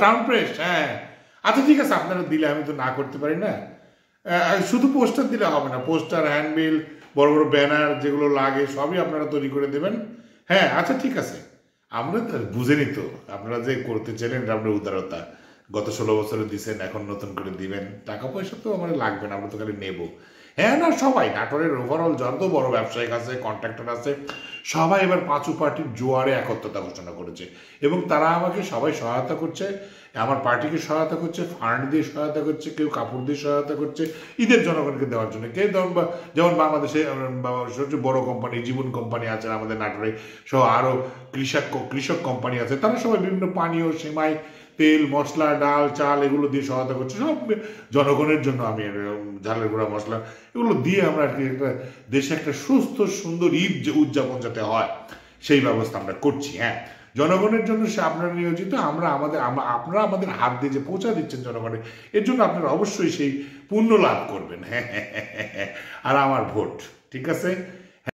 Town press, হ্যাঁ আচ্ছা ঠিক আছে, আপনারা দিলে আমি তো না করতে পারি না। শুধু পোস্টার দিলে হবে না, পোস্টার, হ্যান্ডবিল, বড় বড় ব্যানার যেগুলো লাগে সবই আপনারা তৈরি করে দেবেন। হ্যাঁ আচ্ছা ঠিক আছে, আমরা তো বুঝেনি তো আপনারা যে করতে চাইলেন এটা আপনার উদারতা। গত 16 বছরে দিচ্ছেন, এখন নতুন করে দিবেন, টাকা পয়সা তো আমার লাগবে না, আমরা তো খালি নেবো। হ্যাঁ না, সবাই নাটোরের ওভারঅল যত বড় ব্যবসায়িক আছে, কন্ট্রাক্টর আছে, সবাই এবার পাঁচু পার্টির জোয়ারে একত্রতা ঘোষণা করেছে এবং তারা আমাকে সবাই সহায়তা করছে, আমার পার্টিকে সহায়তা করছে, ফান্ড দিয়ে সহায়তা করছে, কেউ কাপড় দিয়ে সহায়তা করছে ঈদের জনগণকে দেওয়ার জন্য। কেউ যেমন বাংলাদেশে সবচেয়ে বড় কোম্পানি জীবন কোম্পানি আছে আমাদের নাটোরে, সহ আরও কৃষক কোম্পানি আছে, তারা সবাই বিভিন্ন পানীয়, সেমাই, তেল, মশলা, ডাল, চাল এগুলো দিয়ে সহায়তা করছে সব জনগণের জন্য। আমি ঝালের গুঁড়া, মশলা এগুলো দিয়ে আমরা আর কি একটা দেশে একটা সুস্থ সুন্দর ঈদ যে উদযাপন যাতে হয় সেই ব্যবস্থা আমরা করছি। হ্যাঁ, জনগণের জন্য সে আপনারা নিয়োজিত, আপনারা আমাদের হাত দিয়ে যে পৌঁছা দিচ্ছেন জনগণের, এর জন্য আপনারা অবশ্যই সেই পুণ্য লাভ করবেন। হ্যাঁ, আর আমার ভোট ঠিক আছে।